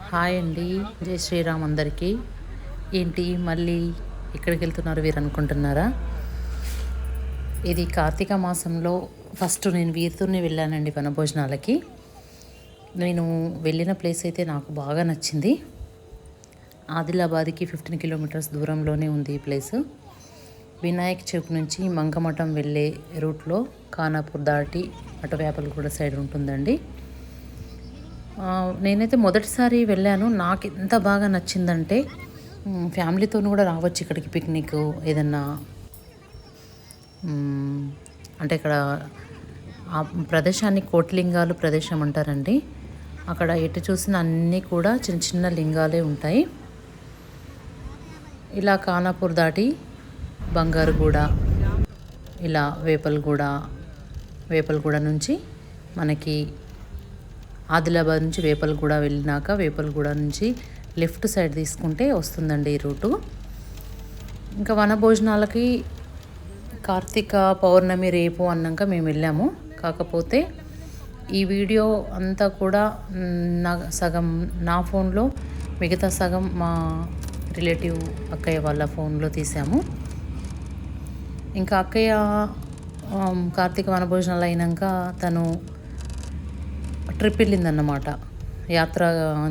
Hi అండి, జై శ్రీరామ్ అందరికీ. ఏంటి మళ్ళీ ఎక్కడికి వెళ్తున్నారు వీరు అనుకుంటున్నారా? ఇది కార్తీక మాసంలో ఫస్ట్ నేను వీరితోనే వెళ్ళానండి వనభోజనాలకి. నేను వెళ్ళిన ప్లేస్ అయితే నాకు బాగా నచ్చింది. ఆదిలాబాద్కి 15 కిలోమీటర్స్ దూరంలోనే ఉంది ఈ ప్లేసు. వినాయక్ చౌక్ నుంచి మంగమఠం వెళ్ళే రూట్లో ఖానాపూర్ దాటి అటు వేపలగూడ సైడ్ ఉంటుందండి. నేనైతే మొదటిసారి వెళ్ళాను. నాకు ఎంత బాగా నచ్చిందంటే ఫ్యామిలీతో కూడా రావచ్చు ఇక్కడికి పిక్నిక్ ఏదన్నా. అంటే ఇక్కడ ఆ ప్రదేశాన్ని కోటిలింగాలు ప్రదేశం అంటారండి. అక్కడ ఎటు చూసిన అన్నీ కూడా చిన్న చిన్న లింగాలే ఉంటాయి. ఇలా ఖానాపూర్ దాటి బంగారుగూడ, ఇలా వేపలగూడ నుంచి మనకి ఆదిలాబాద్ నుంచి వేపలగూడ వెళ్ళినాక వేపలగూడ నుంచి లెఫ్ట్ సైడ్ తీసుకుంటే వస్తుందండి ఈ రూటు. ఇంకా వనభోజనాలకి కార్తీక పౌర్ణమి రేపు అన్నాక మేము వెళ్ళాము. కాకపోతే ఈ వీడియో అంతా కూడా సగం నా ఫోన్లో, మిగతా సగం మా రిలేటివ్ అక్కయ్య వాళ్ళ ఫోన్లో తీసాము. ఇంకా అక్కయ్య కార్తీక వనభోజనాలు అయినాక తను ట్రిప్ వెళ్ళిందన్నమాట. యాత్ర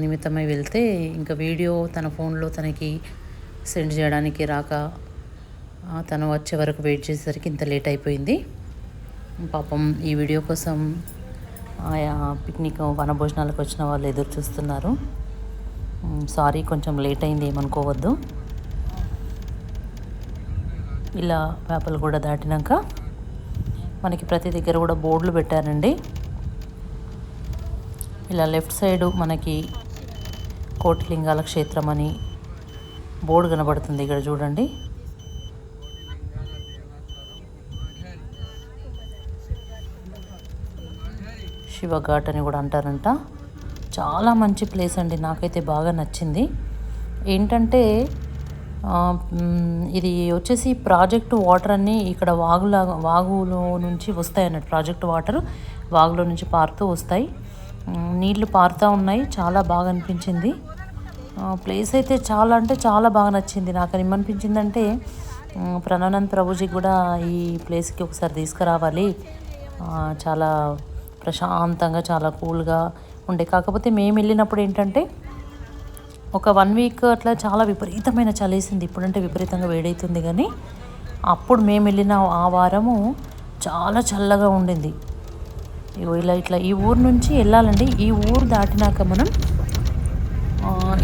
నిమిత్తమై వెళ్తే ఇంకా వీడియో తన ఫోన్లో తనకి సెండ్ చేయడానికి రాక తను వచ్చే వరకు వెయిట్ చేసేసరికి ఇంత లేట్ అయిపోయింది. పాపం ఈ వీడియో కోసం పిక్నిక్ వనభోజనాలకు వచ్చిన వాళ్ళు ఎదురు చూస్తున్నారు. సారీ, కొంచెం లేట్ అయింది, ఏమనుకోవద్దు. ఇలా వేపలగూడ దాటినాక మనకి ప్రతి దగ్గర కూడా బోర్డులు పెట్టారండి. ఇలా లెఫ్ట్ సైడు మనకి కోటిలింగాల క్షేత్రం అని బోర్డు కనబడుతుంది. ఇక్కడ చూడండి. శివఘాట్ అని కూడా అంటారంట. చాలా మంచి ప్లేస్ అండి, నాకైతే బాగా నచ్చింది. ఏంటంటే ఇది వచ్చేసి ప్రాజెక్టు వాటర్ అన్నీ ఇక్కడ వాగులో నుంచి వస్తాయి అన్నట్టు. ప్రాజెక్టు వాటర్ వాగులో నుంచి పారుతూ వస్తాయి, నీళ్లు పారుతూ ఉన్నాయి. చాలా బాగా అనిపించింది. ప్లేస్ అయితే చాలా అంటే చాలా బాగా నచ్చింది. నాకు ఏమనిపించిందంటే ప్రణవానంద్ ప్రభుజీకి కూడా ఈ ప్లేస్కి ఒకసారి తీసుకురావాలి. చాలా ప్రశాంతంగా, చాలా కూల్గా ఉండే. కాకపోతే మేము వెళ్ళినప్పుడు ఏంటంటే ఒక 1 వీక్ అట్లా చాలా విపరీతమైన చలేసింది. ఇప్పుడంటే విపరీతంగా వేడవుతుంది, కానీ అప్పుడు మేము వెళ్ళిన ఆ వారము చాలా చల్లగా ఉండింది. ఇట్లా ఈ ఊరు నుంచి వెళ్ళాలండి. ఈ ఊరు దాటినాక మనం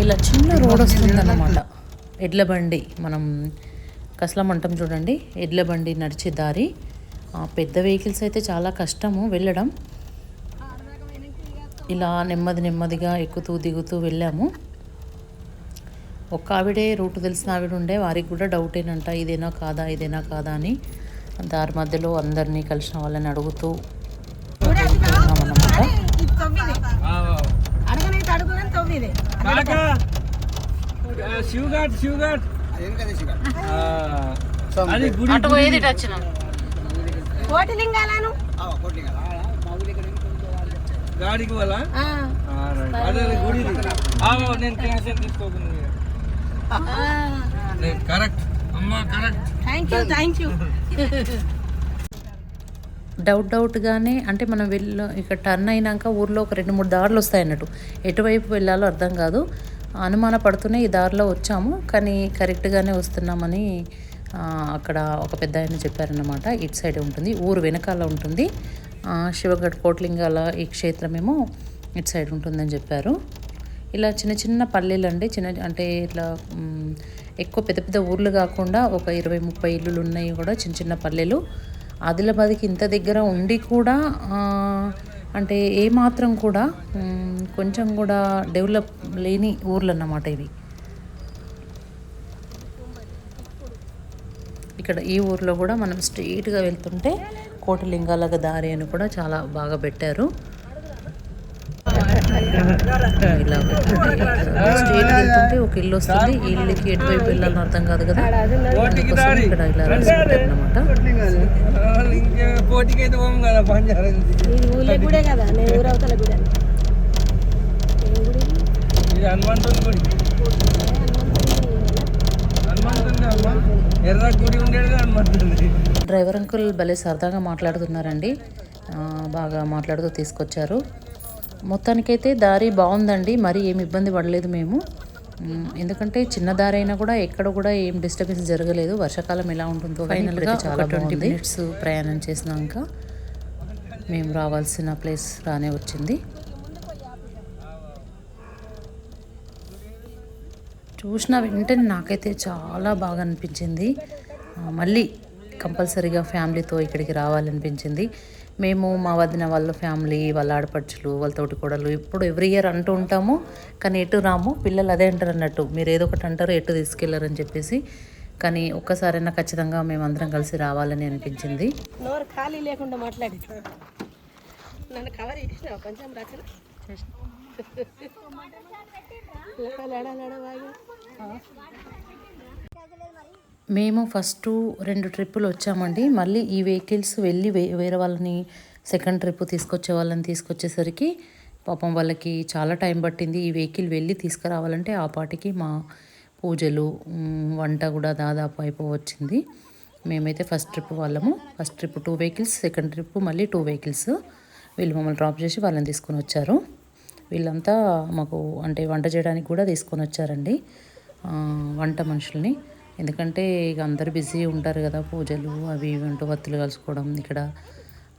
ఇలా చిన్న రోడ్ వస్తుందన్నమాట. ఎడ్ల బండి, మనం కసలం అంటాం చూడండి, ఎడ్ల బండి నడిచే దారి. పెద్ద వెహికల్స్ అయితే చాలా కష్టము వెళ్ళడం. ఇలా నెమ్మదిగా ఎక్కుతూ దిగుతూ వెళ్ళాము. ఒక్క ఆవిడే రూట్ తెలిసిన ఆవిడ ఉండే, వారికి కూడా డౌట్ ఏనంట, ఇదేనా కాదా అని. దారి మధ్యలో అందరినీ కలిసిన వాళ్ళని అడుగుతూ అన్నమాట. డౌట్గానే అంటే మనం ఇక్కడ టర్న్ అయినాక ఊర్లో ఒక 2-3 దారులు వస్తాయి అన్నట్టు. ఎటువైపు వెళ్ళాలో అర్థం కాదు. అనుమాన పడుతూనే ఈ దారిలో వచ్చాము, కానీ కరెక్ట్గానే వస్తున్నామని అక్కడ ఒక పెద్ద ఆయన చెప్పారన్నమాట. ఇటు సైడ్ ఉంటుంది, ఊరు వెనకాల ఉంటుంది. శివగఢ్ కోటిలింగాల ఈ క్షేత్రమేమో ఇటు సైడ్ ఉంటుందని చెప్పారు. ఇలా చిన్న పల్లెలు అండి, అంటే ఇట్లా ఎక్కువ పెద్ద ఊర్లు కాకుండా ఒక 20-30 ఇల్లులు ఉన్నాయి కూడా, చిన్న పల్లెలు. ఆదిలాబాద్కి ఇంత దగ్గర ఉండి కూడా అంటే ఏమాత్రం కూడా కొంచెం కూడా డెవలప్ లేని ఊర్లు అన్నమాట ఇవి. ఇక్కడ ఈ ఊర్లో కూడా మనం స్ట్రైట్గా వెళ్తుంటే కోటిలింగాల దారి అని కూడా చాలా బాగా పెట్టారు. ఇలా స్ట్రైట్ వెళ్తుంటే ఒక ఇల్లు వస్తుంది. ఈ ఇల్లుకి ఎటువైపు వెళ్ళాలని అర్థం కాదు కదా, ఇక్కడ ఇలా రాసి పెట్టారన్నమాట. హనుమంతుని గుడి, హనుమంతుని అమ్మ ఎర్ర గుడి ఉండేది హనుమంతుని. డ్రైవర్ అంకుల్ భలే సరదాగా మాట్లాడుతున్నారండి, బాగా మాట్లాడుతూ తీసుకొచ్చారు. మొత్తానికైతే దారి బాగుందండి, మరి ఏమి ఇబ్బంది పడలేదు మేము. ఎందుకంటే చిన్న దారి అయినా కూడా ఎక్కడ కూడా ఏం డిస్టర్బెన్స్ జరగలేదు. వర్షాకాలం ఎలా ఉంటుందో ఫైనల్గా చాలా 20 మినిట్స్ ప్రయాణం చేసినాక మేము రావాల్సిన ప్లేస్ రానే వచ్చింది. చూసిన వెంటనే నాకైతే చాలా బాగా అనిపించింది. మళ్ళీ కంపల్సరీగా ఫ్యామిలీతో ఇక్కడికి రావాలనిపించింది. మేము మా వదిన వాళ్ళ ఫ్యామిలీ, వాళ్ళ ఆడపడుచులు, వాళ్ళ తోటికోడలు ఇప్పుడు ఎవ్రీ ఇయర్ అంటూ ఉంటాము, కానీ ఎటు రాము. పిల్లలు అదే అంటారు అన్నట్టు, మీరు ఏదో ఒకటి అంటారు ఎటు తీసుకెళ్లారని చెప్పేసి. కానీ ఒక్కసారైనా ఖచ్చితంగా మేమందరం కలిసి రావాలని అనిపించింది. నోరు ఖాళీ లేకుండా మాట్లాడి నన్ను కవర్ చేసినావు కొంచెం రచన మేము ఫస్ట్ 2 ట్రిప్పులు వచ్చామండి. మళ్ళీ ఈ వెహికల్స్ వెళ్ళి వేరే వాళ్ళని సెకండ్ ట్రిప్ తీసుకొచ్చే వాళ్ళని తీసుకొచ్చేసరికి పాపం వాళ్ళకి చాలా టైం పట్టింది. ఈ వెహికల్ వెళ్ళి తీసుకురావాలంటే ఆ పాటికి మా పూజలు, వంట కూడా దాదాపు అయిపోవచ్చింది. మేమైతే ఫస్ట్ ట్రిప్ వాళ్ళము. First trip 2 vehicles, second trip మళ్ళీ 2 వెహికల్స్. వీళ్ళు మమ్మల్ని డ్రాప్ చేసి వాళ్ళని తీసుకొని వచ్చారు. వీళ్ళంతా మాకు అంటే వంట చేయడానికి కూడా తీసుకొని వచ్చారండి, వంట మనుషుల్ని. ఎందుకంటే ఇక అందరు బిజీ ఉంటారు కదా, పూజలు అవి వంట వత్తులు కలుసుకోవడం ఇక్కడ,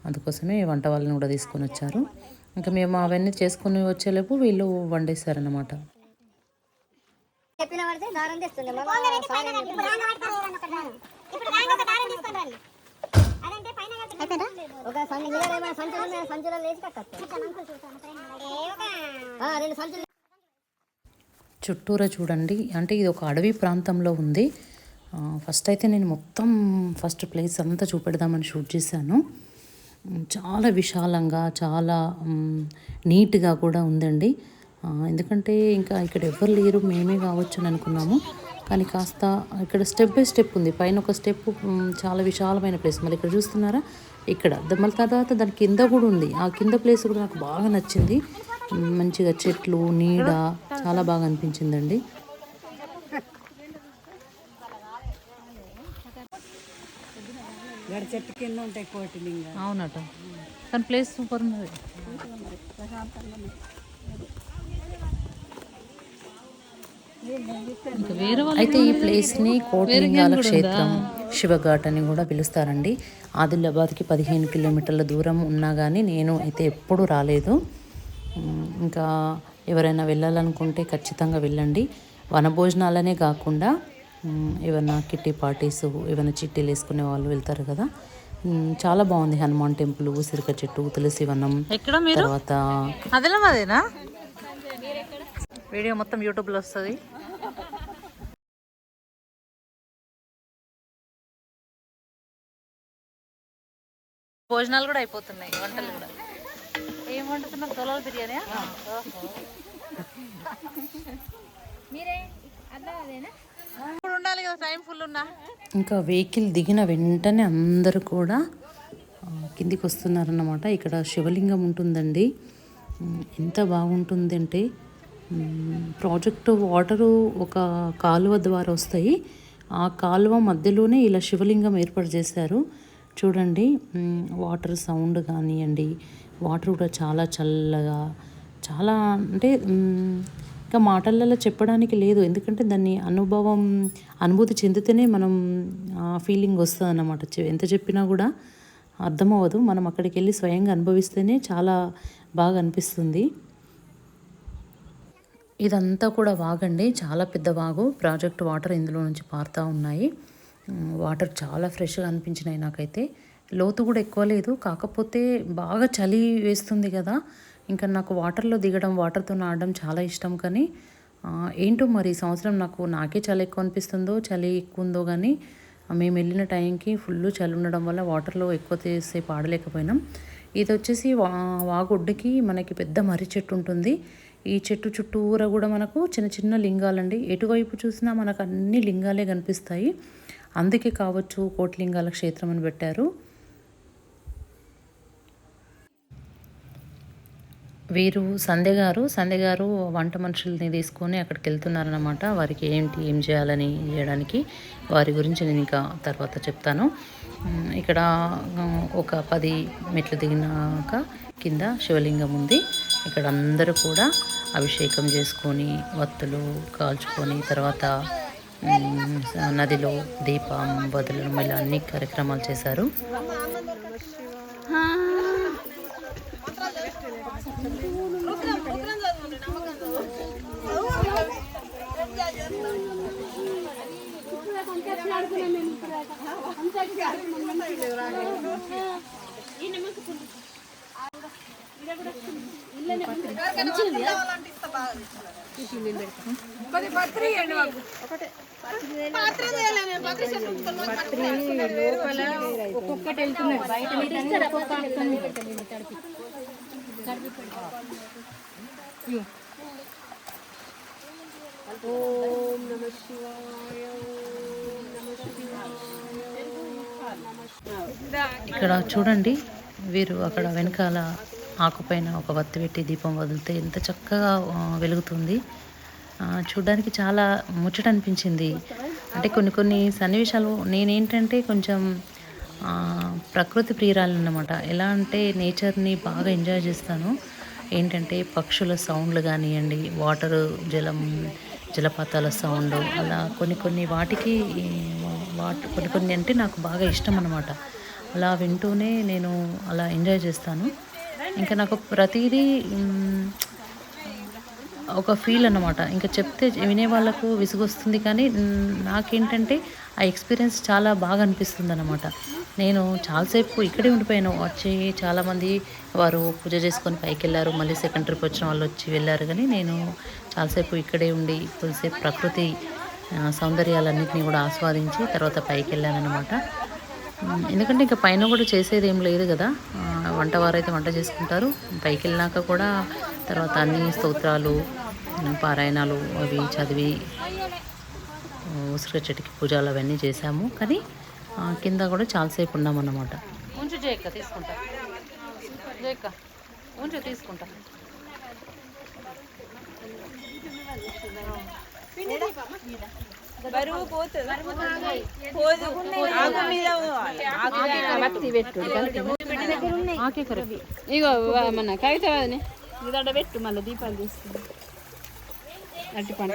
అందుకోసమే వంట వాళ్ళని కూడా తీసుకొని వచ్చారు. ఇంకా మేము అవన్నీ చేసుకుని వచ్చేలోపు వీళ్ళు వండేశారన్నమాట. చుట్టూరా చూడండి, అంటే ఇది ఒక అడవి ప్రాంతంలో ఉంది. ఫస్ట్ అయితే నేను మొత్తం ఫస్ట్ ప్లేస్ అంతా చూపెడదామని షూట్ చేశాను. చాలా విశాలంగా, చాలా నీట్గా కూడా ఉందండి. ఎందుకంటే ఇంకా ఇక్కడ ఎవరు లేరు, మేమే కావచ్చు అని అనుకున్నాము. కానీ కాస్త ఇక్కడ స్టెప్ బై స్టెప్ ఉంది. పైన ఒక స్టెప్ చాలా విశాలమైన ప్లేస్. మళ్ళీ ఇక్కడ చూస్తున్నారా, ఇక్కడ మళ్ళీ తర్వాత దాని కింద కూడా ఉంది. ఆ కింద ప్లేస్ కూడా నాకు బాగా నచ్చింది. మంచిగా చెట్లు, నీడ చాలా బాగా అనిపించిందండి. చెట్టు కింద ఉంటాయి కోటిలింగ. అవునట, కానీ ప్లేస్ సూపర్ ఉన్నది. అయితే ఈ ప్లేస్ని కోటిలింగాల క్షేత్రం, శివఘాట్ అని కూడా పిలుస్తారండి. ఆదిలాబాద్కి 15 కిలోమీటర్ల దూరం ఉన్నా కానీ నేను అయితే ఎప్పుడూ రాలేదు. ఇంకా ఎవరైనా వెళ్ళాలనుకుంటే ఖచ్చితంగా వెళ్ళండి. వనభోజనాలనే కాకుండా ఏమైనా కిట్టి పార్టీస్, ఏమైనా చిట్టీలు వేసుకునే వాళ్ళు వెళ్తారు కదా, చాలా బాగుంది. హనుమాన్ టెంపుల్, ఉసిరిక చెట్టు, తులసివనం, తర్వాత అదేనా వీడియో మొత్తం యూట్యూబ్లో వస్తుంది. భోజనాలు కూడా అయిపోతున్నాయి, వంటలు కూడా. ఏం వండుతున్నారు? తొలల బిర్యానీ. ఉండాలి కదా, టైం ఫుల్ ఉన్నా. ఇంకా వెహికల్ దిగిన వెంటనే అందరూ కూడా కిందికి వస్తున్నారన్నమాట. ఇక్కడ శివలింగం ఉంటుందండి. ఎంత బాగుంటుంది అంటే, ప్రాజెక్టు వాటరు ఒక కాలువ ద్వారా వస్తాయి. ఆ కాలువ మధ్యలోనే ఇలా శివలింగం ఏర్పాటు చేశారు. చూడండి, వాటర్ సౌండ్ కానివ్వండి, వాటర్ కూడా చాలా చల్లగా, చాలా అంటే ఇంకా మాటలలో చెప్పడానికి లేదు. ఎందుకంటే దాన్ని అనుభూతి చెందితేనే మనం ఫీలింగ్ వస్తుంది అన్నమాట. ఎంత చెప్పినా కూడా అర్థమవ్వదు. మనం అక్కడికి వెళ్ళి స్వయంగా అనుభవిస్తేనే చాలా బాగా అనిపిస్తుంది. ఇదంతా కూడా వాగండి, చాలా పెద్ద వాగు. ప్రాజెక్ట్ వాటర్ ఇందులో నుంచి పారుతూ ఉన్నాయి. వాటర్ చాలా ఫ్రెష్గా అనిపించినాయి నాకైతే. లోతు కూడా ఎక్కువ లేదు, కాకపోతే బాగా చలి వేస్తుంది కదా. ఇంకా నాకు వాటర్లో దిగడం, వాటర్తో ఆడడం చాలా ఇష్టం. కానీ ఏంటో మరి ఈ సంవత్సరం నాకే చలి ఎక్కువ అనిపిస్తుందో, చలి ఎక్కువ ఉందో కానీ మేము వెళ్ళిన టైంకి ఫుల్ చలి ఉండడం వల్ల వాటర్లో ఎక్కువ సేపు ఆడలేకపోయినాం. ఇది వచ్చేసి వాగొడ్డుకి మనకి పెద్ద మర్రి చెట్టు ఉంటుంది. ఈ చెట్టు చుట్టూరా కూడా మనకు చిన్న చిన్న లింగాలండి. ఎటువైపు చూసినా మనకు అన్ని లింగాలే కనిపిస్తాయి. అందుకే కావచ్చు కోటిలింగాల క్షేత్రం అని పెట్టారు. వీరు సంధ్య గారు వంట మనుషుల్ని తీసుకొని అక్కడికి వెళ్తున్నారనమాట. వారికి ఏం చేయాలని చేయడానికి వారి గురించి నేను ఇంకా తర్వాత చెప్తాను. ఇక్కడ ఒక 10 మెట్లు దిగినాక కింద శివలింగం ఉంది. ఇక్కడ అందరూ కూడా అభిషేకం చేసుకొని వత్తులు కాల్చుకొని తర్వాత నదిలో దీపం వదలడం ఇలా అన్ని కార్యక్రమాలు చేశారు. ఒక్కొక్కటి వెళ్తున్నాయి బయట ఓం నమః శివాయ. ఇక్కడ చూడండి, వీరు అక్కడ వెనకాల ఆకుపైన ఒక వత్తి పెట్టి దీపం వదిలితే ఎంత చక్కగా వెలుగుతుంది. చూడడానికి చాలా ముచ్చట అనిపించింది. అంటే కొన్ని సన్నివేశాలు నేనేంటంటే కొంచెం ప్రకృతి ప్రియురాలన్నమాట. ఎలా అంటే నేచర్ని బాగా ఎంజాయ్ చేస్తాను. ఏంటంటే పక్షుల సౌండ్లు కానివ్వండి, వాటరు జలపాతాల సౌండ్, అలా కొన్ని వాటికి కొన్ని అంటే నాకు బాగా ఇష్టం అన్నమాట. అలా వింటూనే నేను అలా ఎంజాయ్ చేస్తాను. ఇంకా నాకు ప్రతిదీ ఒక ఫీల్ అన్నమాట. ఇంకా చెప్తే వినే వాళ్ళకు విసుగొస్తుంది, కానీ నాకేంటంటే ఆ ఎక్స్పీరియన్స్ చాలా బాగా అనిపిస్తుంది అన్నమాట. నేను చాలాసేపు ఇక్కడే ఉండిపోయాను. వచ్చి చాలామంది వారు పూజ చేసుకొని పైకి వెళ్ళారు, మళ్ళీ సెకండ్ ట్రిప్ వచ్చిన వాళ్ళు వచ్చి వెళ్ళారు. కానీ నేను చాలాసేపు ఇక్కడే ఉండి కొద్దిసేపు ప్రకృతి సౌందర్యాలన్నింటినీ కూడా ఆస్వాదించి తర్వాత పైకి వెళ్ళాను అనమాట. ఎందుకంటే ఇంకా పైన కూడా చేసేది ఏం లేదు కదా, వంటవారైతే వంట చేసుకుంటారు. పైకి వెళ్ళినాక కూడా తర్వాత అన్ని స్తోత్రాలు పారాయణాలు అవి చదివి ఉసిరి చెట్టుకి పూజలు అవన్నీ చేసాము. కానీ కింద కూడా చాలాసేపు ఉన్నామన్నమాట. ఉంచు జయక్క తీసుకుంటా, జయక్క ఉంచు తీసుకుంటా. బరువు పోతుంది ఆకు మీద ఆకే కరెక్ట్. ఇగో మన కవిత ఇదడ పెట్టు, మళ్ళీ దీపాలు తీసుకుంది అట్టి పండు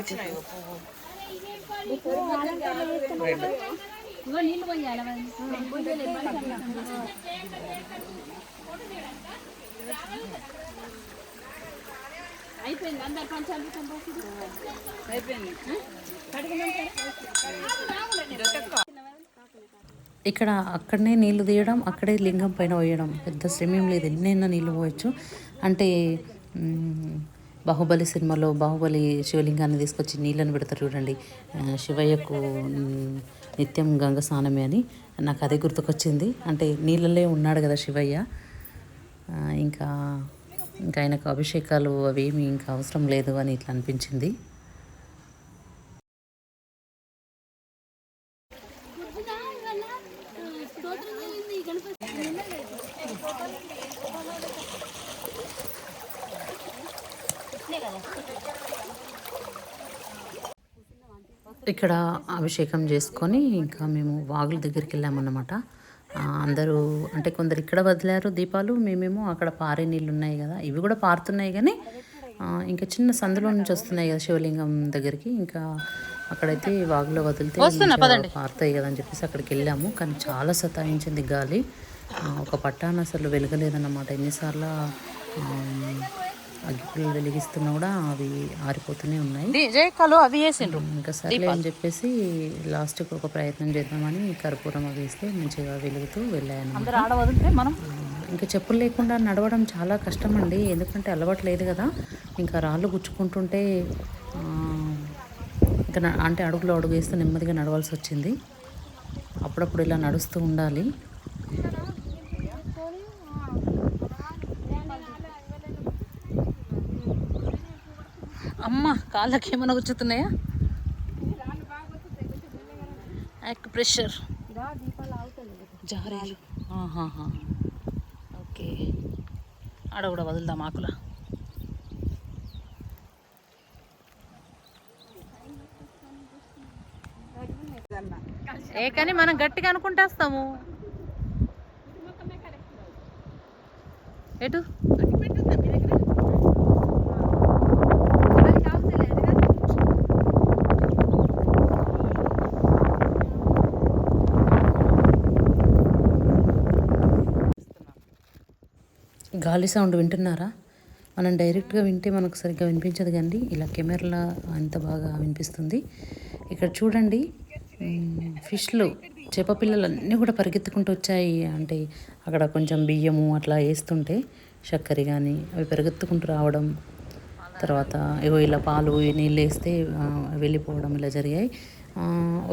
నీళ్ళు పోయాలి. అయిపోయింది, అందరు పంచామృతం అయిపోయింది. ఇక్కడ అక్కడనే నీళ్లు తీయడం, అక్కడే లింగం పైన పోయడం, పెద్ద శ్రమేం లేదు. ఎన్నైనా నీళ్ళు పోయచ్చు. అంటే బాహుబలి సినిమాలో బాహుబలి శివలింగాన్ని తీసుకొచ్చి నీళ్ళని పెడతారు చూడండి, శివయ్యకు నిత్యం గంగ స్నానమే అని. నాకు అదే గుర్తుకొచ్చింది. అంటే నీళ్ళలో ఉన్నాడు కదా శివయ్య. ఇంకా ఆయనకు అభిషేకాలు అవేమి ఇంకా అవసరం లేదు అని ఇట్లా అనిపించింది. ఇక్కడ అభిషేకం చేసుకొని ఇంకా మేము వాగుల దగ్గరికి వెళ్ళామన్నమాట. అందరూ అంటే కొందరు ఇక్కడ వదిలారు దీపాలు, మేమేమో అక్కడ పారే నీళ్ళు ఉన్నాయి కదా, ఇవి కూడా పారుతున్నాయి. కానీ ఇంకా చిన్న సందులో నుంచి వస్తున్నాయి కదా శివలింగం దగ్గరికి, ఇంకా అక్కడైతే వాగులో వదిలితే పారుతాయి కదా అని చెప్పేసి అక్కడికి వెళ్ళాము. కానీ చాలా సతాయించింది గాలి, ఒక పట్టాన అసలు వెలగలేదన్నమాట. ఎన్నిసార్లు అగ్గిపుల్లలు వెలిగిస్తున్నా కూడా అవి ఆరిపోతూనే ఉన్నాయి. అవి వేసిండ్రు. ఇంకా సరే అని చెప్పేసి లాస్ట్కి ఒక ప్రయత్నం చేద్దామని కర్పూరం అవి వేస్తే మంచిగా వెలుగుతూ వెళ్ళాను. మనం ఇంకా చెప్పులు లేకుండా నడవడం చాలా కష్టం అండి, ఎందుకంటే అలవాటు లేదు కదా. ఇంకా రాళ్ళు గుచ్చుకుంటుంటే ఇంకా అంటే అడుగులో అడుగు వేస్తూ నెమ్మదిగా నడవాల్సి వచ్చింది. అప్పుడప్పుడు ఇలా నడుస్తూ ఉండాలి. అమ్మ కాళ్ళకి ఏమైనా గుచ్చుతున్నాయా? ప్రెషర్ జారీలు. ఓకే, ఆడ కూడా వదులుదాం ఆకుల. ఏ కానీ మనం గట్టిగా అనుకుంటేస్తాము. ఎటు గాలి సౌండ్ వింటున్నారా? మనం డైరెక్ట్గా వింటే మనకు సరిగ్గా వినిపించదు కానీ ఇలా కెమెరాలో అంత బాగా వినిపిస్తుంది. ఇక్కడ చూడండి, ఫిష్లు చేప పిల్లలు అన్నీ కూడా పరిగెత్తుకుంటూ వచ్చాయి. అంటే అక్కడ కొంచెం బియ్యము అట్లా వేస్తుంటే చక్కెర కానీ అవి పరిగెత్తుకుంటూ రావడం, తర్వాత ఏవో ఇలా పాలు నీళ్ళు వేస్తే వెళ్ళిపోవడం ఇలా జరిగాయి.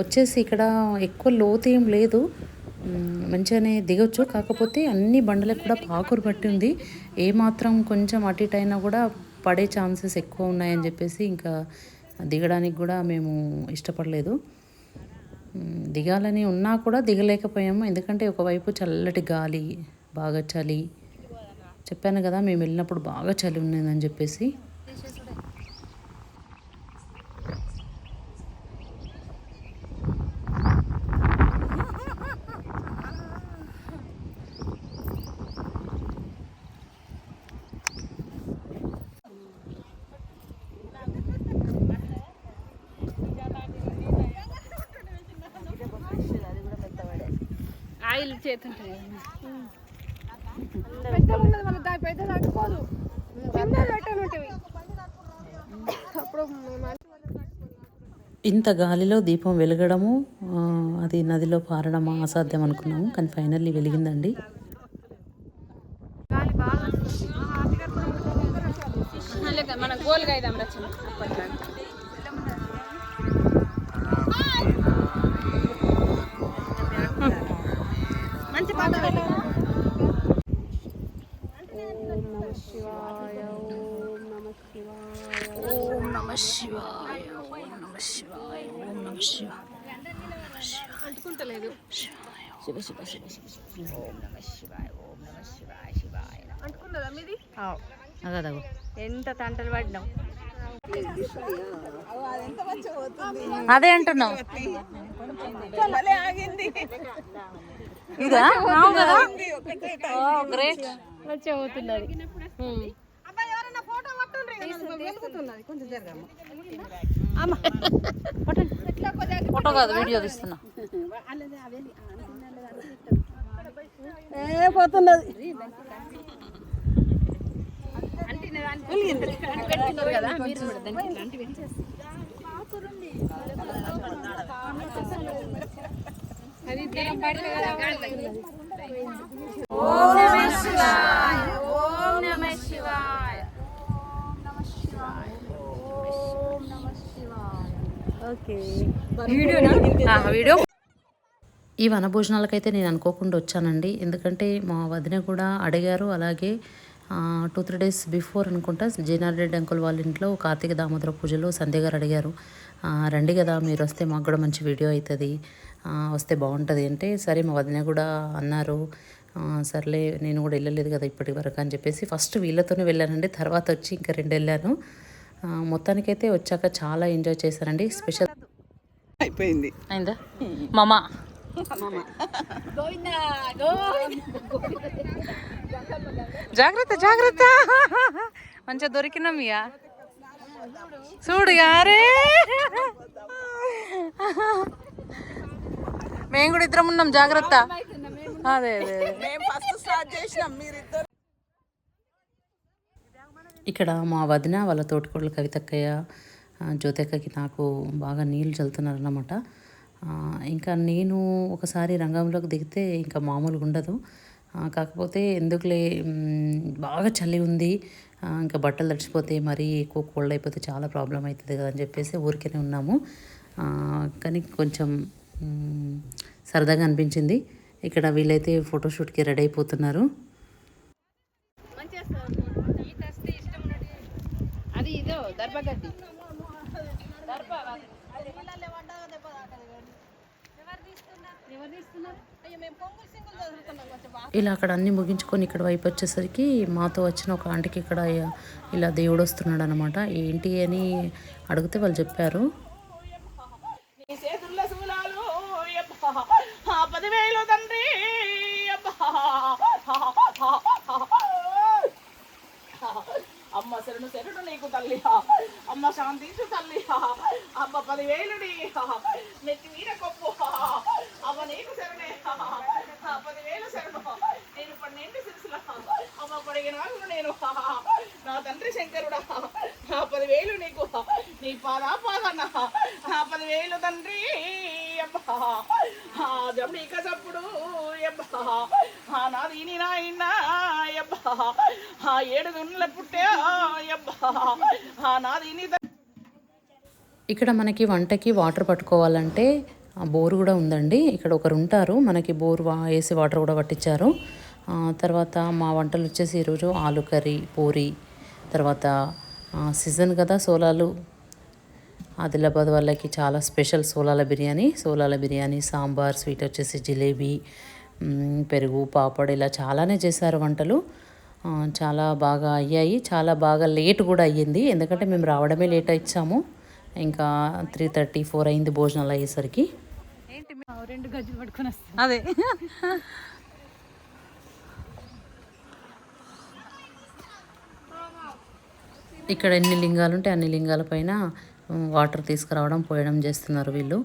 వచ్చేసి ఇక్కడ ఎక్కువ లోతు ఏం లేదు, మంచిగానే దిగొచ్చు. కాకపోతే అన్ని బండలకు కూడా పాకురు పట్టి ఉంది. ఏమాత్రం కొంచెం అటు ఇటు అయినా కూడా పడే ఛాన్సెస్ ఎక్కువ ఉన్నాయని చెప్పేసి ఇంకా దిగడానికి కూడా మేము ఇష్టపడలేదు. దిగాలని ఉన్నా కూడా దిగలేకపోయాము. ఎందుకంటే ఒకవైపు చల్లటి గాలి, బాగా చలి. చెప్పాను కదా మేము వెళ్ళినప్పుడు బాగా చలి ఉన్నదని చెప్పేసి. ఆయిల్ చేతుంటుంది. ఇంత గాలిలో దీపం వెలగడము, అది నదిలో పారడము అసాధ్యం అనుకున్నాము, కానీ ఫైనల్లీ వెలిగిందండి. మన గోల్గా అయిదాం రచన అప్పట్లో. మంచి పాట పెట్టు. ఓం నమ శివాయ, ఓం నమ శివాయ, ఓం నమ శివాయ. అంటుకుంటలేదు. శివ శివ శివ శివ శివ ఓం నమ శివాయ, ఓం నమ శివాయ శివాయ. అంటుకున్నదా మీది? అగదగో ఎంత తంటలు పడినాం. అదే అంటున్నావు. ఇదా గ్రేట్, మంచిగా పోతున్నది. ఫోటో కాదు, వీడియో తీస్తున్నా. పోతున్నది కదా మీరు కూడా దానికి అది ఓం నమ శివాయ, ఓం నమ శివాయ, ఓం నమ శివాయ. Okay video. ఈ వనభోజనాలకైతే నేను అనుకోకుండా వచ్చానండి. ఎందుకంటే మా వదిన కూడా అడిగారు. అలాగే 2-3 days బిఫోర్ అనుకుంటా జేనారెడ్డి అంకుల్ వాళ్ళ ఇంట్లో కార్తీక దామోదర పూజలో సంధ్య గారు అడిగారు, రండి కదా మీరు వస్తే మాకు కూడా మంచి వీడియో అవుతుంది, వస్తే బాగుంటుంది అంటే, సరే మా వదిన కూడా అన్నారు. సర్లే నేను కూడా వెళ్ళలేదు కదా ఇప్పటి వరకు అని చెప్పేసి ఫస్ట్ వీళ్ళతోనే వెళ్ళానండి. తర్వాత వచ్చి ఇంకా 2 వెళ్ళాను. మొత్తానికైతే వచ్చాక చాలా ఎంజాయ్ చేశానండి. స్పెషల్ అయిపోయింది అయిందా మామ? జాగ్రత్త జాగ్రత్త, మంచిగా దొరికినామియా. చూడు యారే, మేము కూడా ఇద్దరం ఉన్నాం, జాగ్రత్త. అదే అదే ఇక్కడ మా వదిన వాళ్ళ తోటికోడలు కవితక్కయ్య, జ్యోతక్కకి నాకు బాగా నీళ్ళు చల్లుతున్నారు అన్నమాట. ఇంకా నేను ఒకసారి రంగంలోకి దిగితే ఇంకా మామూలుగా ఉండదు. కాకపోతే ఎందుకులే, బాగా చలి ఉంది, ఇంకా బట్టలు తడిచిపోతే మరీ ఎక్కువ కోల్డ్ అయిపోతే చాలా ప్రాబ్లం అవుతుంది కదా అని చెప్పేసి ఊరికేనే ఉన్నాము. కానీ కొంచెం సరదాగా అనిపించింది. ఇక్కడ వీళ్ళైతే ఫోటోషూట్కి రెడీ అయిపోతున్నారు. అది ఇదో దర్భగడ్డి. ఇలా అక్కడ అన్నీ ముగించుకొని ఇక్కడ వైపు వచ్చేసరికి మాతో వచ్చిన ఒక ఆంటీకి ఇక్కడ ఇలా దేవుడు వస్తున్నాడు అనమాట. ఏంటి అని అడిగితే వాళ్ళు చెప్పారు, 10,000 తండ్రి అబ్బా అమ్మ శరణు శరణు నీకు తల్లి అమ్మ శాంతించు తల్లి అమ్మ 10,000 నెత్తి మీద కొప్పు అమ్మ నీకు శరణే 10,000 శరణు నేను 12 సిరుసుల అమ్మ పొడిగిన నేను నా తండ్రి శంకరుడా 10,000 నీకు నీ పాదాన 10,000 తండ్రి అబ్బా జంబిక చప్పుడు అబ్బా నాది నీ నాయన అబ్బా 7 దున్నుల పుట్టే అబ్బా నాది నీ. ఇక్కడ మనకి వంటకి వాటర్ పట్టుకోవాలంటే బోరు కూడా ఉందండి. ఇక్కడ ఒకరు ఉంటారు, మనకి బోరు వేసి వాటర్ కూడా పట్టించారు. తర్వాత మా వంటలు వచ్చేసి ఈరోజు ఆలు కర్రీ, పూరి, తర్వాత సీజన్ కదా సోలాలు, ఆదిలాబాద్ వాళ్ళకి చాలా స్పెషల్ సోలాల బిర్యానీ, సాంబార్, స్వీట్ వచ్చేసి జిలేబీ, పెరుగు, పాపడ్, ఇలా చాలానే చేశారు వంటలు. చాలా బాగా అయ్యాయి. చాలా బాగా లేట్ కూడా అయ్యింది, ఎందుకంటే మేము రావడమే లేట్ ఇచ్చాము. ఇంకా 3:30, 4 అయింది భోజనాలు అయ్యేసరికి. 2 గజ్జలు పట్టుకొని వస్తాం. అదే ఇక్కడ ఎన్ని లింగాలు ఉంటే అన్ని లింగాల పైన వాటర్ తీసుకురావడం, పోయడం చేస్తున్నారు వీళ్ళు.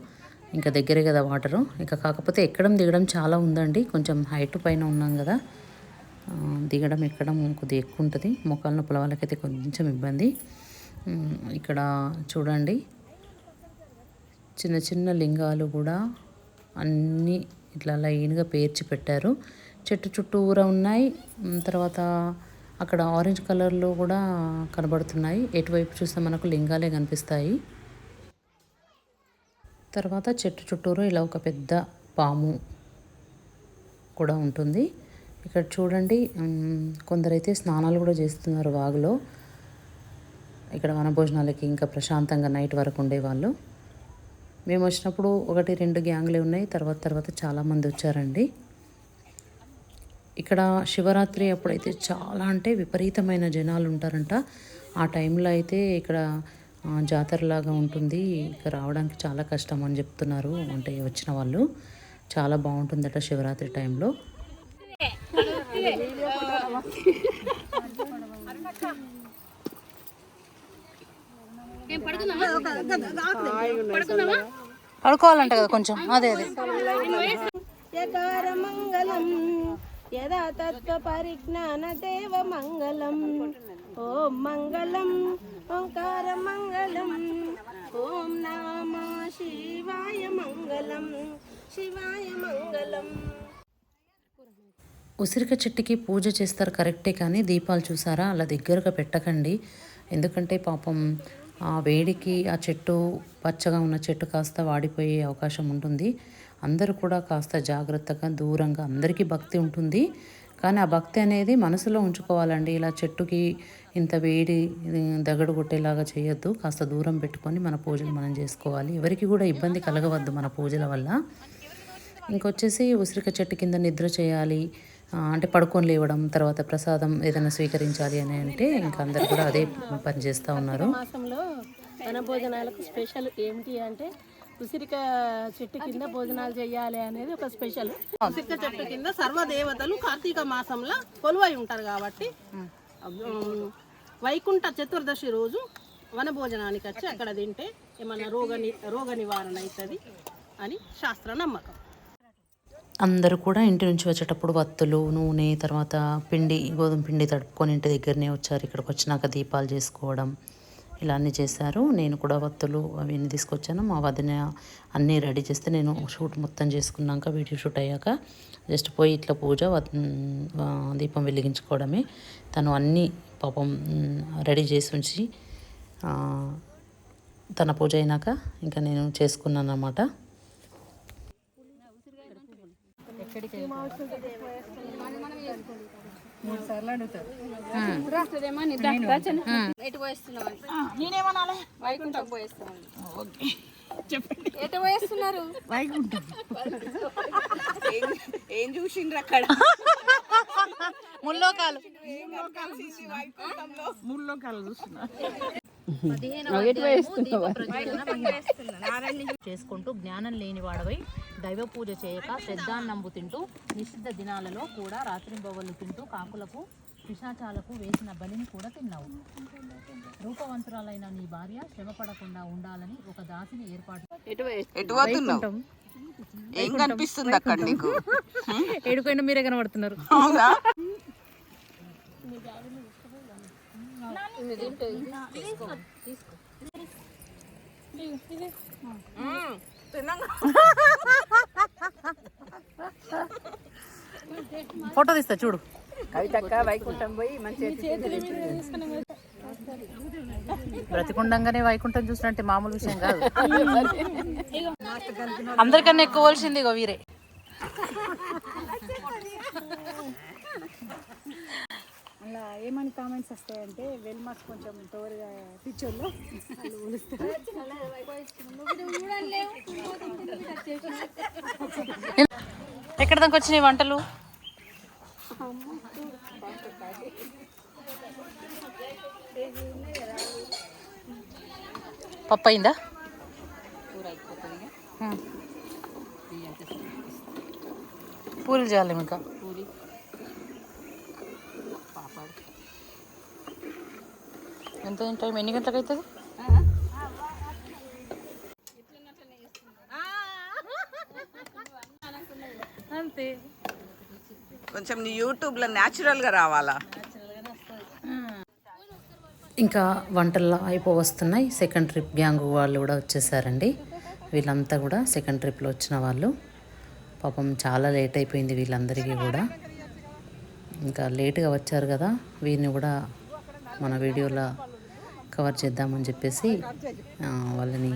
ఇంకా దగ్గరే కదా వాటరు. ఇంకా కాకపోతే ఎక్కడం దిగడం చాలా ఉందండి. కొంచెం హైట్ పైన ఉన్నాం కదా, దిగడం ఎక్కడం కొద్దిగా ఎక్కువ ఉంటుంది. మోకాళ్ళ నొప్పుల వాళ్ళకైతే కొంచెం ఇబ్బంది. ఇక్కడ చూడండి, చిన్న చిన్న లింగాలు కూడా అన్నీ ఇట్లా లైన్గా పేర్చి పెట్టారు. చెట్టు చుట్టూరా ఉన్నాయి. తర్వాత అక్కడ ఆరెంజ్ కలర్లో కూడా కనబడుతున్నాయి. ఎటువైపు చూస్తే మనకు లింగాలే కనిపిస్తాయి. తర్వాత చెట్టు చుట్టూరు ఇలా ఒక పెద్ద పాము కూడా ఉంటుంది. ఇక్కడ చూడండి, కొందరైతే స్నానాలు కూడా చేస్తున్నారు వాగులో. ఇక్కడ వనభోజనాలకి ఇంకా ప్రశాంతంగా నైట్ వరకు ఉండేవాళ్ళు. మేము వచ్చినప్పుడు 1-2 గ్యాంగ్లే ఉన్నాయి. తర్వాత చాలామంది వచ్చారండి. ఇక్కడ శివరాత్రి అప్పుడైతే చాలా అంటే విపరీతమైన జనాలు ఉంటారంట. ఆ టైంలో అయితే ఇక్కడ జాతరలాగా ఉంటుంది. ఇక్కడ రావడానికి చాలా కష్టం అని చెప్తున్నారు, అంటే వచ్చిన వాళ్ళు. చాలా బాగుంటుందట శివరాత్రి టైంలో. పడుకోవాలంట కదా కొంచెం. అదే యకార మంగళం యదా తత్వ పరిజ్ఞాన దేవ మంగళం. ఓం మంగళం ఓంకార మంగళం. ఓం నమ శివాయ మంగళం, శివాయ మంగళం. ఉసిరిక చెట్టుకి పూజ చేస్తారు కరెక్టే, కానీ దీపాలు చూసారా అలా దగ్గరగా పెట్టకండి. ఎందుకంటే పాపం ఆ వేడికి ఆ చెట్టు, పచ్చగా ఉన్న చెట్టు కాస్త వాడిపోయే అవకాశం ఉంటుంది. అందరూ కూడా కాస్త జాగ్రత్తగా దూరంగా, అందరికీ భక్తి ఉంటుంది కానీ ఆ భక్తి అనేది మనసులో ఉంచుకోవాలండి. ఇలా చెట్టుకి ఇంత వేడి దగడు కొట్టేలాగా చేయొద్దు. కాస్త దూరం పెట్టుకొని మన పూజలు మనం చేసుకోవాలి. ఎవరికి కూడా ఇబ్బంది కలగవద్దు మన పూజల వల్ల. ఇంకొచ్చేసి ఉసిరిక చెట్టు కింద నిద్ర చేయాలి, అంటే పడుకొని లేవడం, తర్వాత ప్రసాదం ఏదైనా స్వీకరించాలి అని అంటే ఇంకా అందరు కూడా అదే పని చేస్తూ ఉన్నారు. మాసంలో వన భోజనాలకు స్పెషల్ ఏమిటి అంటే ఉసిరిక చెట్టు కింద భోజనాలు చేయాలి అనేది ఒక స్పెషల్. ఉసిరిక చెట్టు కింద సర్వదేవతలు కార్తీక మాసంలో కొలువై ఉంటారు కాబట్టి వైకుంఠ చతుర్దశి రోజు వన భోజనానికి వచ్చి అక్కడ తింటే ఏమన్నా రోగ నివారణ అవుతుంది అని శాస్త్ర నమ్మకం. అందరూ కూడా ఇంటి నుంచి వచ్చేటప్పుడు వత్తులు, నూనె, తర్వాత గోధుమ పిండి తడుపుకొని ఇంటి దగ్గరనే వచ్చారు. ఇక్కడికి వచ్చినాక దీపాలు చేసుకోవడం ఇలా అన్నీ చేశారు. నేను కూడా వత్తులు అవన్నీ తీసుకొచ్చాను. మా వదిన అన్నీ రెడీ చేస్తే నేను షూట్ మొత్తం చేసుకున్నాక, వీడియో షూట్ అయ్యాక జస్ట్ పోయి ఇట్లా పూజ, దీపం వెలిగించుకోవడమే. తను అన్నీ పాపం రెడీ చేసి ఉంచి తన పూజ అయినాక ఇంకా నేను చేసుకున్నాను అన్నమాట. నేనేమనాలి? వైకుంఠం పోయేస్తున్నాం. ఓకే చెప్పండి. ఎటు పోయేస్తున్నారు? వైకుంఠం. ఏం చూసిండ్రు అక్కడ? ముల్లోకాలు ముల్లోకాలు చూస్తున్నారు. చేసుకుంటూ జ్ఞానం లేని వాడవై దైవ పూజ చేయక శ్రద్ధాన్నంబు తింటూ నిషిద్ధ దినాలలో కూడా రాత్రింబవళ్ళు తింటూ కాకులకు పిశాచాలకు వేసిన బలిని కూడా తిన్నావు. రూపవంతురాలైన నీ భార్య శ్రమ పడకుండా ఉండాలని ఒక దాసిని ఏర్పాటు. ఎటు పోతున్నావు? ఏం కనిపిస్తుంది అక్కడ నీకు? ఏడుకైనా మీరే కనబడుతున్నారు. అవునా? ఫోటో తీస్తా చూడు. కవితక్క వైకుంఠం పోయి మంచి బ్రతికుండంగానే వైకుంఠం చూసినట్టే మామూలు విషయం కాదు. అందరికన్నా ఎక్కువ వలసింది ఇగో వీరే. అలా ఏమని కామెంట్స్ వస్తాయంటే వెల్మాస్ కొంచెం తోరుగా పిచ్చోళ్ళు ఎక్కడ దాకా వచ్చినాయి వంటలు? పప్పు అయిందా? పూరీలు చేయాలి ఇంకా. ఎంత టైం? ఎన్ని గంటలకు అవుతుంది? అంతే. కొంచెం యూట్యూబ్లో న్యాచురల్గా రావాలా? ఇంకా వంటల్లో అయిపోవస్తున్నాయి. సెకండ్ ట్రిప్ గ్యాంగ్ వాళ్ళు కూడా వచ్చేసారండి. వీళ్ళంతా కూడా సెకండ్ ట్రిప్లో వచ్చిన వాళ్ళు. పాపం చాలా లేట్ అయిపోయింది వీళ్ళందరికీ కూడా. ఇంకా లేట్గా వచ్చారు కదా, వీరిని కూడా మన వీడియోలో కవర్ చేద్దామని చెప్పేసి వాళ్ళని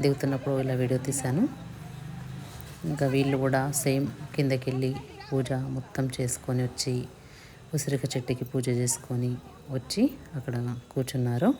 దిగుతున్నప్పుడు ఇలా వీడియో తీశాను. ఇంకా వీళ్ళు కూడా సేమ్ కిందకి వెళ్ళి పూజ మొత్తం చేసుకొని వచ్చి ఉసిరిక చెట్టుకి పూజ చేసుకొని వచ్చి అక్కడ కూర్చున్నారు.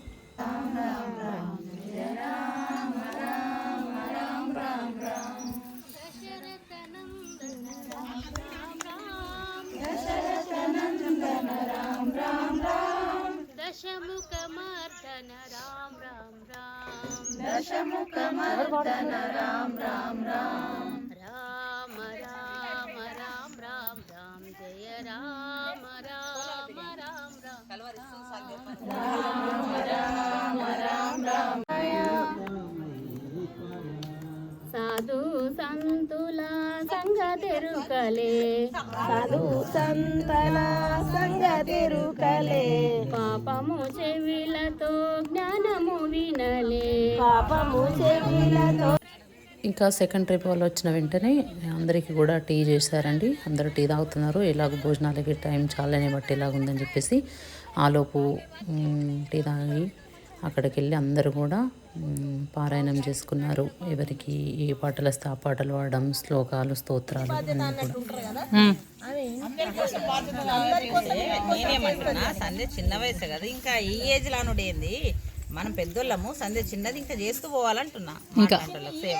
దశముఖమర్దన రామ్ రామ్ రామ్, దశముఖమర్దన రామ్ రామ్ రామ్, రామ రామ రామ్ రామ్ రామ్, జయ రామ రామ రామ్ రామ్, రామ రామ రామ్ రామ్. సాధు సంతుల సంగ తెరుకలే, సాధు సంతల సంగ తెరుకలే, పాపము చెవిలతో జ్ఞానము వినలే, పాపము చెవిలతో. ఇంకా సెకండ్ ట్రిప్ వాళ్ళు వచ్చిన వెంటనే అందరికీ కూడా టీ చేశారండి. అందరూ టీ తాగుతున్నారు. ఎలాగ భోజనాలకి టైం చాలానే బట్టి ఎలాగుందని చెప్పేసి ఆలోపు టీ తాగి అక్కడికి వెళ్ళి అందరూ కూడా పారాయణం చేసుకున్నారు. ఎవరికి ఏ పాటలు వస్తే ఆ పాటలు పాడడం, శ్లోకాలు, స్తోత్రాలు అన్నీ కూడా. నేనేమంటున్నా, సంధ్య చిన్న వయసు కదా, ఇంకా ఈ ఏజ్ లానుడేంది, మనం పెద్దోళ్ళము, సంధ్య చిన్నది ఇంకా చేస్తూ పోవాలంటున్నా. ఇంకా సేవ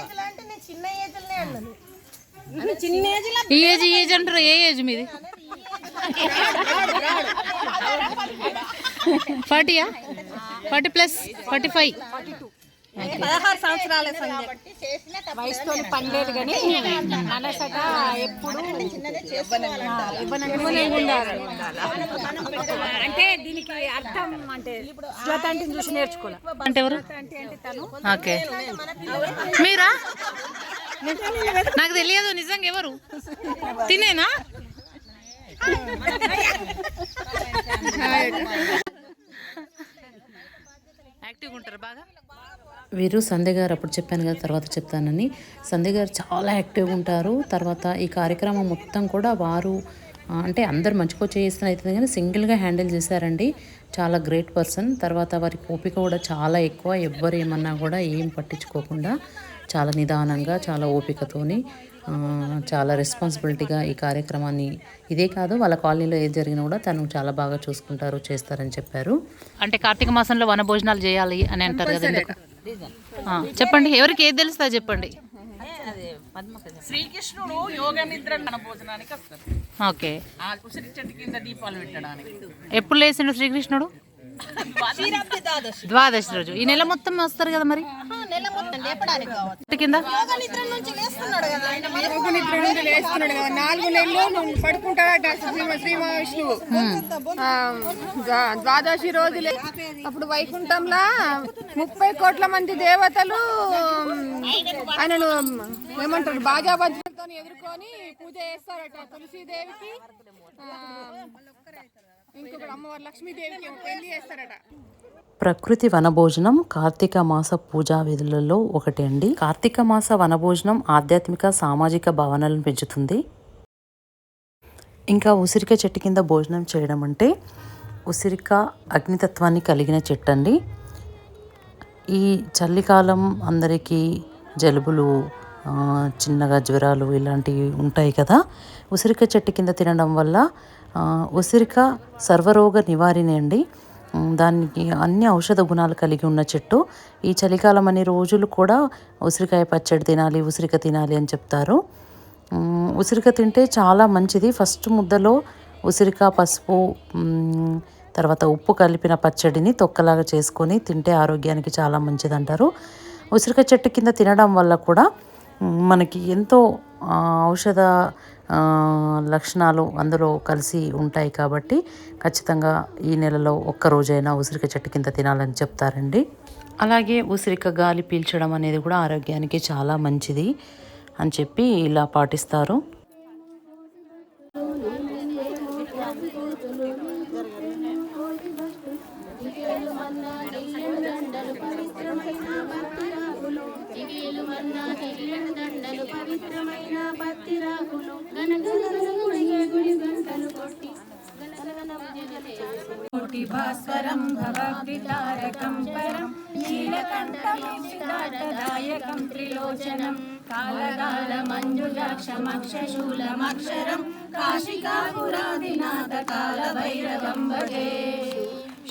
ఈ ఏజ్ అంటారు. ఏ ఏజ్ మీది? 40యా? 40+, 45. 16 సంవత్సరాల వయసుతో పని లేదు కానీ మనసట ఎప్పుడు అంటే దీనికి అర్థం అంటే శ్లోతాంటిని చూసి నేర్చుకోవాలి. అంటే ఎవరు? ఓకే, మీరా? నాకు తెలియదు నిజంగా. ఎవరు? తినేనా? యాక్టివ్గా ఉంటారు బాగా. వీరు సంధ్య గారు, అప్పుడు చెప్పాను కదా తర్వాత చెప్తానని, సంధ్య గారు చాలా యాక్టివ్గా ఉంటారు. తర్వాత ఈ కార్యక్రమం మొత్తం కూడా వారు అంటే అందరు మంచిగా చేస్తున్న అవుతుంది కానీ సింగిల్గా హ్యాండిల్ చేశారండి. చాలా గ్రేట్ పర్సన్. తర్వాత వారి ఓపిక కూడా చాలా ఎక్కువ. ఎవ్వరు ఏమన్నా కూడా ఏం పట్టించుకోకుండా చాలా నిదానంగా, చాలా ఓపికతోని, చాలా రెస్పాన్సిబిలిటీగా ఈ కార్యక్రమాన్ని, ఇదే కాదు వాళ్ళ కాలనీలో ఏది జరిగినా కూడా తను చాలా బాగా చూసుకుంటారు, చేస్తారని చెప్పారు. అంటే కార్తీక మాసంలో వన భోజనాలు చేయాలి అని అంటారు కదా, ఎందుకు? చెప్పండి, ఎవరికి ఏది తెలుస్తుందో చెప్పండి. శ్రీకృష్ణుడు యోగ నిద్ర మన భోజనానికి వస్తారు. ఓకే, ఆ ఉసిరి చెట్టు కింద దీపాలు పెట్టడానికి. ఎప్పుడు లేచిండు శ్రీకృష్ణుడు? ద్వాదశి రోజు ఈ నెల మొత్తం వస్తారు కదా మరి నెల మొత్తం లేపడానికి కావచ్చు. చెట్టు కింద నిద్ర నుంచి లేస్తున్నాడు కదా ఆయన. లేస్తున్నాడు కదా 4 నెలలు పడుకుంటాడట శ్రీ మహావిష్ణువు. ద్వాదశి రోజులే అప్పుడు వైకుంఠంలో 30 కోట్ల మంది దేవతలు ఆయనను ఏమంటారు బాజాబంతులతో ఎదుర్కొని పూజ చేస్తారట. తులసీదేవికి ఇంకొకటి అమ్మవారు లక్ష్మీదేవికి పెళ్లి చేస్తారట. ప్రకృతి వనభోజనం కార్తీక మాస పూజా విధులలో ఒకటి అండి. కార్తీక మాస వనభోజనం ఆధ్యాత్మిక సామాజిక భావనలను పెంచుతుంది. ఇంకా ఉసిరిక చెట్టు కింద భోజనం చేయడం అంటే ఉసిరిక అగ్నితత్వాన్ని కలిగిన చెట్టు అండి. ఈ చలికాలం అందరికీ జలుబులు, చిన్నగా జ్వరాలు ఇలాంటివి ఉంటాయి కదా. ఉసిరిక చెట్టు కింద తినడం వల్ల ఉసిరిక సర్వరోగ నివారిణి అండి. దానికి అన్ని ఔషధ గుణాలు కలిగి ఉన్న చెట్టు. ఈ చలికాలం అన్ని రోజులు కూడా ఉసిరికాయ పచ్చడి తినాలి, ఉసిరిక తినాలి అని చెప్తారు. ఉసిరిక తింటే చాలా మంచిది. ఫస్ట్ ముద్దలో ఉసిరిక, పసుపు, తర్వాత ఉప్పు కలిపిన పచ్చడిని తొక్కలాగా చేసుకొని తింటే ఆరోగ్యానికి చాలా మంచిది అంటారు. ఉసిరిక చెట్టు కింద తినడం వల్ల కూడా మనకి ఎంతో ఔషధ లక్షణాలు అందులో కలిసి ఉంటాయి కాబట్టి ఖచ్చితంగా ఈ నెలలో ఒక్కరోజైనా ఉసిరిక చెట్టు కింద తినాలని చెప్తారండి. అలాగే ఉసిరిక గాలి పీల్చడం అనేది కూడా ఆరోగ్యానికి చాలా మంచిది అని చెప్పి ఇలా పాటిస్తారు. భాస్వరం భవద్వితారకం పరం నీలకంఠదాయకం త్రిలోచనం కాలగాల మంజుజాక్షమక్షశూలమక్షరం కాశికాపురాదినాథ కాల భైరవం భజే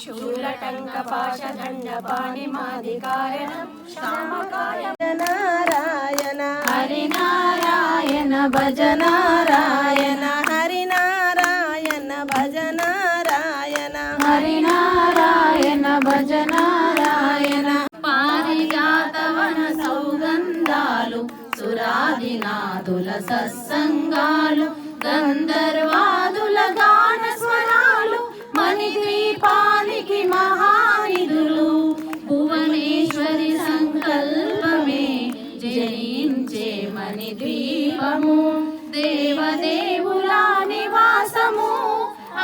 శూలటంకపాశదండపాణిమాదికారణం శ్యామకాయ నారాయణ హరినారాయణ భజ నారాయణ హరినారాయణ భజ నారాయణ హరినారాయణ భజ నారాయణ పారిజాతవన సౌగంధాలు సురాదినాదుల సత్సంగాలు గంధర్వాదుల గాన స్వరాలు మణిద్వీపానికి మహానిధులు భువనేశ్వరి సంకల్పమే జయించే మణిద్వీపము దేవదేవుల నివాసము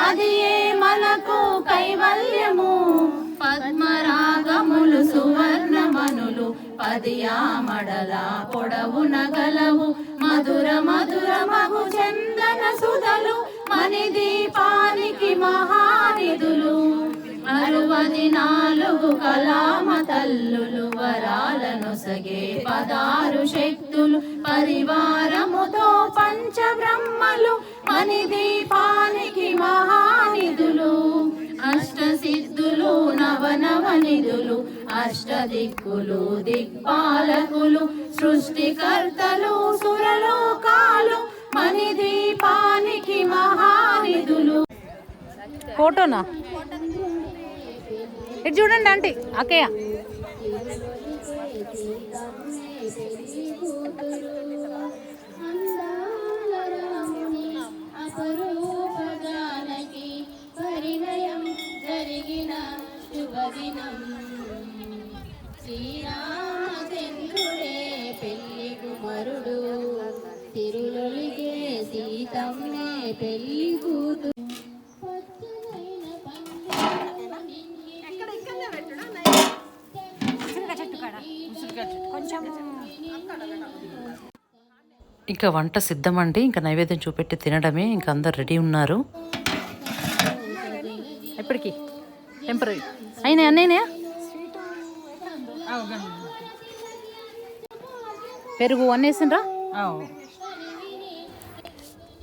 అది ఏ మనకు కైవల్యము పద్మరాగములు సువర్ణమనులు పదియామడల పొడవున గలవు మధుర మధుర మగు చందన సుధలు మణిదీపానికి మహానిధులు 64 కళామ తల్లులు వరాలను సగే 16 శక్తులు పరివారముతో పంచబ్రహ్మలు మణిదీపానికి మహానిధులు అష్టసిద్ధులు నవనవనిధులు అష్టదిక్కులు దిక్పాలకులు సృష్టికర్తలు సురలోకాలు మణిదీపానికి మహానిధులు. ఫోటోనా ఇటు చూడండి ఆంటీ అక్కయ్య. పరిణయం జరిగిన శుభదినం శ్రీరామచంద్రుడే పెళ్లి కుమారుడు తిరులొలిగే సీతమ్మే పెళ్లి కూతురు ఇంకా వంట సిద్ధమండి. ఇంకా నైవేద్యం చూపెట్టి తినడమే. ఇంకా అందరు రెడీ ఉన్నారు. ఎప్పటికి టెంపరీ అయినా అన్నయ్యా పెరుగు అన్నేసిండ్రా.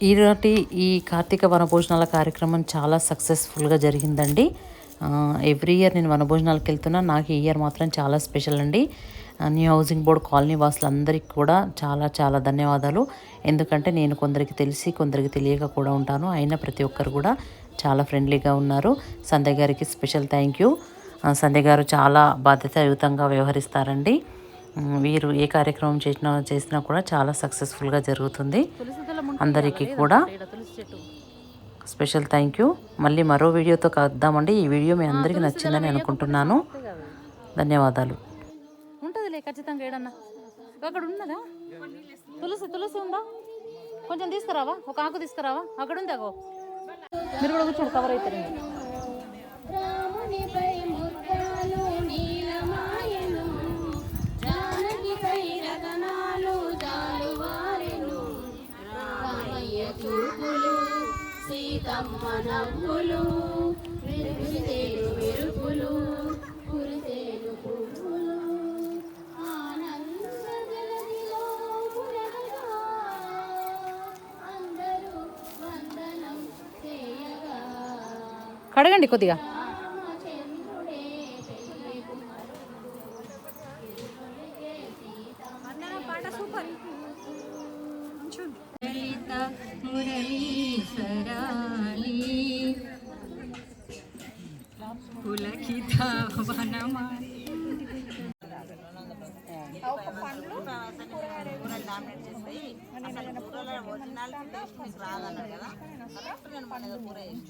ఈనాటి ఈ కార్తీక వనభోజనాల కార్యక్రమం చాలా సక్సెస్ఫుల్గా జరిగిందండి. ఎవ్రీ ఇయర్ నేను వనభోజనాలకు వెళ్తున్నా. నాకు ఈ ఇయర్ మాత్రం చాలా స్పెషల్ అండి. న్యూ హౌసింగ్ బోర్డ్ కాలనీ వాసులందరికీ కూడా చాలా చాలా ధన్యవాదాలు. ఎందుకంటే నేను కొందరికి తెలిసి కొందరికి తెలియక కూడా ఉంటాను. అయినా ప్రతి ఒక్కరు కూడా చాలా ఫ్రెండ్లీగా ఉన్నారు. సంధ్య గారికి స్పెషల్ థ్యాంక్ యూ. సంధ్య గారు చాలా బాధ్యతాయుతంగా వ్యవహరిస్తారండి. వీరు ఏ కార్యక్రమం చేసినా కూడా చాలా సక్సెస్ఫుల్గా జరుగుతుంది. అందరికీ కూడా స్పెషల్ థ్యాంక్ యూ. మళ్ళీ మరో వీడియోతో కలుద్దామండి. ఈ వీడియో మీ అందరికీ నచ్చిందని అనుకుంటున్నాను. ధన్యవాదాలు. ఉంటుందిలే ఖచ్చితంగా ఏడన్నా అక్కడ ఉన్నదా తులసి ఉందా? కొంచెం తీసుకురావా, ఒక ఆకు తీసుకురావా, అక్కడ ఉంది. అగో మీరు కూడా కూర్చోండి, కవర్ అవుతారు. రామునిపై ముత్యాలు నీలమాయను, జానకిపై రతనాలు జాలువారెను. రామయ్య చూపులు సీతమ్మ నవ్వులు, విరిసేను మెరుపులు కురిసేను పువ్వులు. ఆనంద జలదిలో మునగగా అందరూ వందనం చేయగా. కడగండి కొద్దిగా. లలిత మురళీశ్వరాలి పులకిత వనమాలి. డామినేట్ చేస్తాయి. అసలు కూరల ఒరిజినల్ టేస్ట్ మీకు రాదన్నారు కదా, కరెక్ట్ నేను మన కూర చేసిన